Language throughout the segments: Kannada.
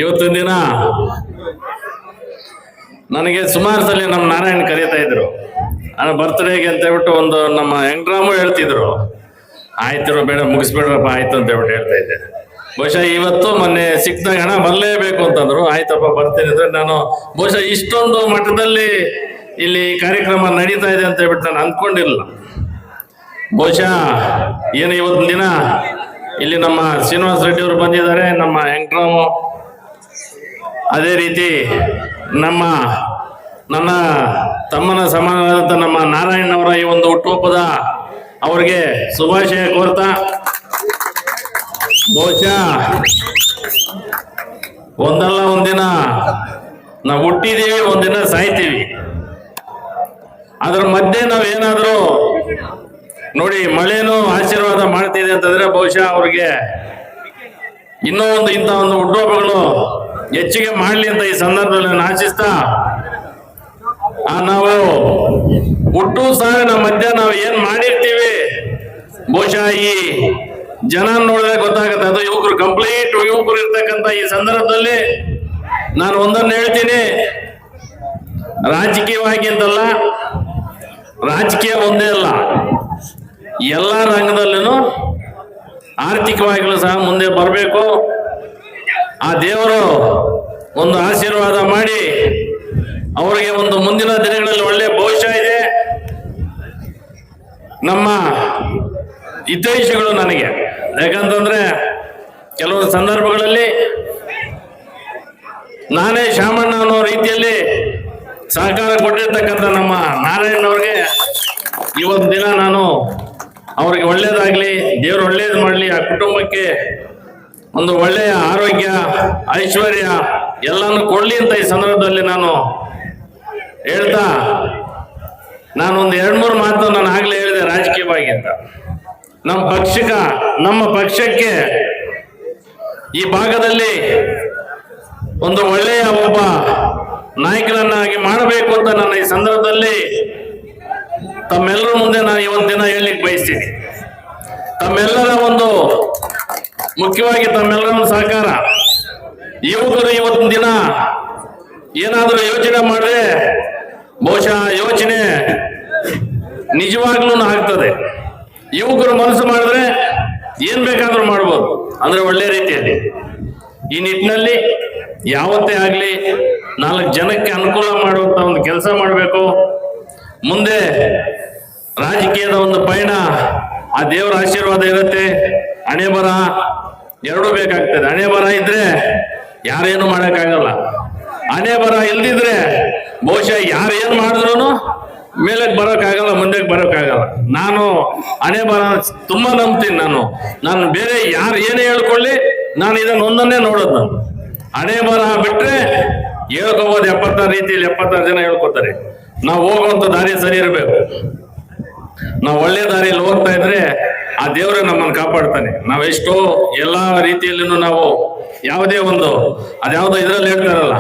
ಇವತ್ತಿನ ದಿನ ನನಗೆ ಸುಮಾರು ಸಲ ನಮ್ಮ ನಾರಾಯಣ್ ಕರೀತಾ ಇದ್ರು, ಬರ್ತ್ಡೇಗೆ ಅಂತ ಹೇಳ್ಬಿಟ್ಟು ಒಂದು ನಮ್ಮ ಹೆಂಗ್ರಾಮು ಹೇಳ್ತಿದ್ರು, ಆಯ್ತಿರೋ ಬೇಡ ಮುಗಿಸ್ಬೇಡ್ರಪ್ಪ ಆಯ್ತು ಅಂತ ಹೇಳ್ಬಿಟ್ಟು ಹೇಳ್ತಾ ಇದ್ದೆ. ಬಹುಶಃ ಇವತ್ತು ಮೊನ್ನೆ ಸಿಕ್ಕಿದಾಗ ಹಣ ಬರಲೇಬೇಕು ಅಂತಂದ್ರು, ಆಯ್ತಪ್ಪ ಬರ್ತೀನಿ ಅಂದ್ರೆ ನಾನು ಬಹುಶಃ ಇಷ್ಟೊಂದು ಮಟ್ಟದಲ್ಲಿ ಇಲ್ಲಿ ಕಾರ್ಯಕ್ರಮ ನಡೀತಾ ಇದೆ ಅಂತ ಹೇಳ್ಬಿಟ್ಟು ನಾನು ಅಂದ್ಕೊಂಡಿಲ್ಲ. ಬಹುಶಃ ಏನು ಇವತ್ತಿನ ದಿನ ಇಲ್ಲಿ ನಮ್ಮ ಶ್ರೀನಿವಾಸ ರೆಡ್ಡಿ ಅವರು ಬಂದಿದ್ದಾರೆ, ನಮ್ಮ ಹೆಂಗ್ರಾಮು, ಅದೇ ರೀತಿ ನನ್ನ ತಮ್ಮನ ಸಮಾನವಾದಂಥ ನಮ್ಮ ನಾರಾಯಣ್ ಅವರ ಈ ಒಂದು ಹುಟ್ಟುಹಬ್ಬದ ಅವ್ರಿಗೆ ಶುಭಾಶಯ ಕೋರ್ತಾ, ಬಹುಶಃ ಒಂದಲ್ಲ ಒಂದಿನ ನಾವು ಹುಟ್ಟಿದೀವಿ, ಒಂದಿನ ಸಾಯ್ತೀವಿ. ಅದ್ರ ಮಧ್ಯೆ ನಾವೇನಾದ್ರೂ ನೋಡಿ ಮಳೆನೂ ಆಶೀರ್ವಾದ ಮಾಡ್ತಿದೆ ಅಂತಂದ್ರೆ ಬಹುಶಃ ಅವ್ರಿಗೆ ಇನ್ನೂ ಇಂಥ ಒಂದು ಹುಟ್ಟುಹಬ್ಬಗಳು ಹೆಚ್ಚಿಗೆ ಮಾಡಲಿ ಅಂತ ಈ ಸಂದರ್ಭದಲ್ಲಿ ನಾನು ಆಶಿಸ್ತಾ, ನಾವು ಹುಟ್ಟು ಸಾವಿನ ಮಧ್ಯೆ ನಾವು ಏನ್ ಮಾಡಿರ್ತೀವಿ ಬಹುಶಃ ಈ ಜನ ನೋಡಿದ್ರೆ ಗೊತ್ತಾಗುತ್ತೆ. ಅದು ಯುವಕರು ಕಂಪ್ಲೀಟ್ ಯುವಕರು ಇರ್ತಕ್ಕಂಥ ಈ ಸಂದರ್ಭದಲ್ಲಿ ನಾನು ಒಂದನ್ನು ಹೇಳ್ತೀನಿ, ರಾಜಕೀಯವಾಗಿ ಅಂತಲ್ಲ, ರಾಜಕೀಯ ಒಂದೇ ಅಲ್ಲ, ಎಲ್ಲ ರಂಗದಲ್ಲೂ ಆರ್ಥಿಕವಾಗಿಯೂ ಸಹ ಮುಂದೆ ಬರಬೇಕು. ಆ ದೇವರು ಒಂದು ಆಶೀರ್ವಾದ ಮಾಡಿ ಅವರಿಗೆ ಒಂದು ಮುಂದಿನ ದಿನಗಳಲ್ಲಿ ಒಳ್ಳೆ ಭವಿಷ್ಯ ಇದೆ. ನಮ್ಮ ಹಿತೈಷಿಗಳು ನನಗೆ, ಯಾಕಂತಂದ್ರೆ ಕೆಲವೊಂದು ಸಂದರ್ಭಗಳಲ್ಲಿ ನಾನೇ ಶಾಮಣ್ಣ ಅನ್ನೋ ರೀತಿಯಲ್ಲಿ ಸಹಕಾರ ಕೊಟ್ಟಿರ್ತಕ್ಕಂಥ ನಮ್ಮ ನಾರಾಯಣ್ ಅವ್ರಿಗೆ ಇವತ್ತು ದಿನ ನಾನು ಅವ್ರಿಗೆ ಒಳ್ಳೇದಾಗ್ಲಿ, ದೇವರು ಒಳ್ಳೇದು ಮಾಡಲಿ, ಆ ಕುಟುಂಬಕ್ಕೆ ಒಂದು ಒಳ್ಳೆಯ ಆರೋಗ್ಯ ಐಶ್ವರ್ಯ ಎಲ್ಲಾನು ಕೊಡ್ಲಿ ಅಂತ ಈ ಸಂದರ್ಭದಲ್ಲಿ ನಾನು ಹೇಳ್ತಾ, ನಾನೊಂದು 2-3 ಮಾತು ನಾನು ಆಗ್ಲೇ ಹೇಳಿದೆ ರಾಜಕೀಯವಾಗಿ ಅಂತ. ನಮ್ಮ ಪಕ್ಷಕ್ಕೆ ಈ ಭಾಗದಲ್ಲಿ ಒಂದು ಒಳ್ಳೆಯ ಒಬ್ಬ ನಾಯಕರನ್ನಾಗಿ ಮಾಡಬೇಕು ಅಂತ ನಾನು ಈ ಸಂದರ್ಭದಲ್ಲಿ ತಮ್ಮೆಲ್ಲರ ಮುಂದೆ ನಾನು ಇವತ್ತು ದಿನ ಹೇಳಲಿಕ್ಕೆ ಬಯಸ್ತೀನಿ. ತಮ್ಮೆಲ್ಲರ ಒಂದು ಮುಖ್ಯವಾಗಿ ತಮ್ಮೆಲ್ಲರ ಒಂದು ಸಹಕಾರ, ಯುವಕರು ಇವತ್ತಿನ ದಿನ ಏನಾದರೂ ಯೋಚನೆ ಮಾಡಿದ್ರೆ ಬಹುಶಃ ಯೋಚನೆ ನಿಜವಾಗ್ಲೂ ಆಗ್ತದೆ. ಯುವಕರು ಮನಸ್ಸು ಮಾಡಿದ್ರೆ ಏನ್ ಬೇಕಾದ್ರೂ ಮಾಡ್ಬೋದು, ಅಂದ್ರೆ ಒಳ್ಳೆ ರೀತಿಯಲ್ಲಿ. ಈ ನಿಟ್ಟಿನಲ್ಲಿ ಯಾವತ್ತೇ ಆಗ್ಲಿ 4 ಜನಕ್ಕೆ ಅನುಕೂಲ ಮಾಡುವಂತ ಒಂದು ಕೆಲಸ ಮಾಡಬೇಕು. ಮುಂದೆ ರಾಜಕೀಯದ ಒಂದು ಪಯಣ, ಆ ದೇವರ ಆಶೀರ್ವಾದ ಇರುತ್ತೆ. ಹಣೆ ಬರ ಎರಡೂ ಬೇಕಾಗ್ತದೆ. ಹಣೆ ಬರ ಇದ್ರೆ ಯಾರೇನು ಮಾಡಕ್ಕಾಗಲ್ಲ, ಹಣೆ ಬರ ಇಲ್ದಿದ್ರೆ ಬಹುಶಃ ಯಾರೇನ್ ಮಾಡಿದ್ರು ಮೇಲಕ್ಕೆ ಬರೋಕ್ಕಾಗಲ್ಲ, ಮುಂದಕ್ಕೆ ಬರೋಕ್ಕಾಗಲ್ಲ. ನಾನು ಹಣೆ ಬರ ತುಂಬಾ ನಂಬ್ತೀನಿ. ನಾನು ಬೇರೆ ಯಾರು ಏನೇ ಹೇಳ್ಕೊಳ್ಳಿ, ನಾನು ಇದನ್ನ ಒಂದನ್ನೇ ನೋಡೋದು. ನಾನು ಹಣೆ ಬರ ಬಿಟ್ರೆ ಹೇಳ್ಕೋಬೋದು 76 ರೀತಿಯಲ್ಲಿ 76 ಜನ ಹೇಳ್ಕೊತಾರೆ. ನಾವು ಹೋಗುವಂತ ದಾರಿ ಸರಿ ಇರಬೇಕು. ನಾವು ಒಳ್ಳೆ ದಾರಿಯಲ್ಲಿ ಹೋಗ್ತಾ ಇದ್ರೆ ಆ ದೇವರೇ ನಮ್ಮನ್ನು ಕಾಪಾಡ್ತಾನೆ. ನಾವೆಷ್ಟೋ ಎಲ್ಲಾ ರೀತಿಯಲ್ಲೂ ನಾವು ಯಾವುದೇ ಒಂದು ಅದ್ಯಾವುದೋ ಇದ್ರಲ್ಲಿ ಹೇಳ್ತಾರಲ್ಲ,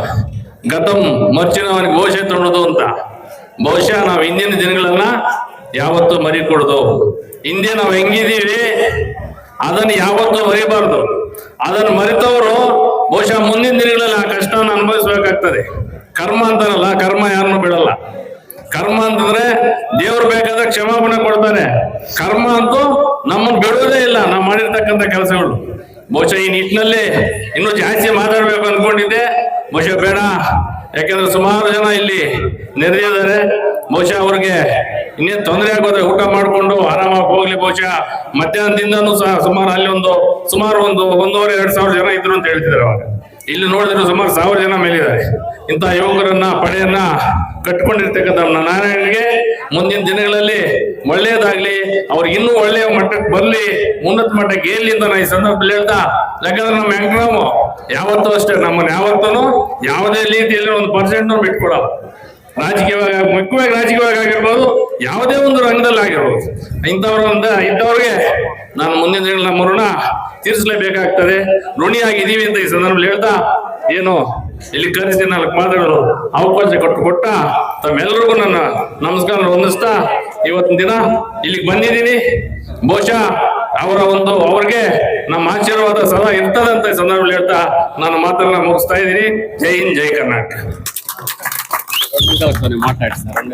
ಗತಂ ಮರ್ಚಿನವನಿಗೆ ಘೋಷೆ ತೊಡೋದು ಅಂತ. ಬಹುಶಃ ನಾವು ಹಿಂದಿನ ದಿನಗಳನ್ನ ಯಾವತ್ತೂ ಮರಿಕೊಡೋದು. ಹಿಂದೆ ನಾವು ಹೆಂಗಿದೀವಿ ಅದನ್ನು ಯಾವತ್ತೂ ಮರಿಬಾರ್ದು. ಅದನ್ನು ಮರೆತವರು ಬಹುಶಃ ಮುಂದಿನ ದಿನಗಳಲ್ಲಿ ಆ ಕಷ್ಟವನ್ನು ಅನುಭವಿಸ್ಬೇಕಾಗ್ತದೆ. ಕರ್ಮ ಅಂತಾರಲ್ಲ, ಕರ್ಮ ಯಾರನ್ನು ಬಿಡಲ್ಲ. ಕರ್ಮ ಅಂತಂದ್ರೆ ದೇವ್ರು ಬೇಕಾದ್ರೆ ಕ್ಷಮಾಪಣೆ ಕೊಡ್ತಾರೆ. ಕರ್ಮ ಅಂತೂ ನಮ್ಮನ್ನು ಬಿಡೋದೇ ಇಲ್ಲ, ನಾವು ಮಾಡಿರ್ತಕ್ಕಂಥ ಕೆಲಸಗಳು. ಬಹುಶಃ ಈ ನಿಟ್ಟಿನಲ್ಲಿ ಇನ್ನೂ ಜಾಸ್ತಿ ಮಾತಾಡ್ಬೇಕು ಅನ್ಕೊಂಡಿದ್ದೆ, ಬಹುಶಃ ಬೇಡ. ಯಾಕಂದ್ರೆ ಸುಮಾರು ಜನ ಇಲ್ಲಿ ನೆರೆದಿದ್ದಾರೆ. ಬಹುಶಃ ಅವ್ರಿಗೆ ಇನ್ನೇನು ತೊಂದರೆ ಆಗೋದ್ರೆ ಊಟ ಮಾಡಿಕೊಂಡು ಆರಾಮಾಗಿ ಹೋಗ್ಲಿ. ಬಹುಶಃ ಮಧ್ಯಾಹ್ನದಿಂದನೂ ಸಹ ಸುಮಾರು ಒಂದು 1,500-2 ಸಾವಿರ ಜನ ಇದ್ರು ಅಂತ ಹೇಳ್ತಿದ್ದಾರೆ. ಅವಾಗ ಇಲ್ಲಿ ನೋಡಿದ್ರೆ ಸುಮಾರು 1000 ಜನ ಮೇಲಿದ್ದಾರೆ. ಇಂಥ ಯುವಕರನ್ನ ಪಡೆಯನ್ನ ಕಟ್ಕೊಂಡಿರ್ತಕ್ಕಂಥ ನಮ್ಮ ನಾರಾಯಣನಿಗೆ ಮುಂದಿನ ದಿನಗಳಲ್ಲಿ ಒಳ್ಳೇದಾಗ್ಲಿ, ಅವ್ರಿಗೆ ಇನ್ನೂ ಒಳ್ಳೆಯ ಮಟ್ಟಕ್ಕೆ ಬರ್ಲಿ, ಉನ್ನತ ಮಟ್ಟಕ್ಕೆ ಏರ್ಲಿ ಅಂತ ನಾನು ಈ ಸಂದರ್ಭದಲ್ಲಿ ಹೇಳ್ತಾ, ಯಾಕಂದ್ರೆ ನಮ್ಮ ಹೆಂಗ್ರಾಮು ಯಾವತ್ತೂ ಅಷ್ಟೇ ನಮ್ಮನ್ನು ಯಾವತ್ತೂ ಯಾವುದೇ ರೀತಿಯಲ್ಲಿ 1% ಬಿಟ್ಕೊಡಲ್ಲ. ಮುಖ್ಯವಾಗಿ ರಾಜಕೀಯವಾಗಿ ಆಗಿರ್ಬೋದು, ಯಾವುದೇ ಒಂದು ರಂಗದಲ್ಲಿ ಆಗಿರ್ಬೋದು, ಇಂಥವ್ರಿಗೆ ನಾನು ಮುಂದಿನ ದಿನಗಳ ನಮ್ಮ ಋಣ ತೀರಿಸಲೇಬೇಕಾಗ್ತದೆ. ಋಣಿಯಾಗಿದ್ದೀವಿ ಅಂತ ಈ ಸಂದರ್ಭದಲ್ಲಿ ಹೇಳ್ತಾ, ಏನು ಇಲ್ಲಿ ಕರೆಸಿ 4 ಮಾತಾಡಲು ಅವಕಾಶ ಕೊಟ್ಟ ತಮ್ಮೆಲ್ಲರಿಗೂ ನನ್ನ ನಮಸ್ಕಾರ ಹೊಂದಿಸ್ತಾ ಇವತ್ತಿನ ದಿನ ಇಲ್ಲಿಗೆ ಬಂದಿದ್ದೀನಿ. ಬಹುಶಃ ಅವ್ರಿಗೆ ನಮ್ಮ ಆಶೀರ್ವಾದ ಸದಾ ಇರ್ತದಂತ ಸಂದರ್ಭದಲ್ಲಿ ಹೇಳ್ತಾ ನಾನು ಮಾತನ್ನ ಮುಗಿಸ್ತಾ ಇದ್ದೀನಿ. ಜೈ ಹಿಂದ್, ಜೈ ಕರ್ನಾಟಕ. ಮಾತಾಡಿ ಸರ್.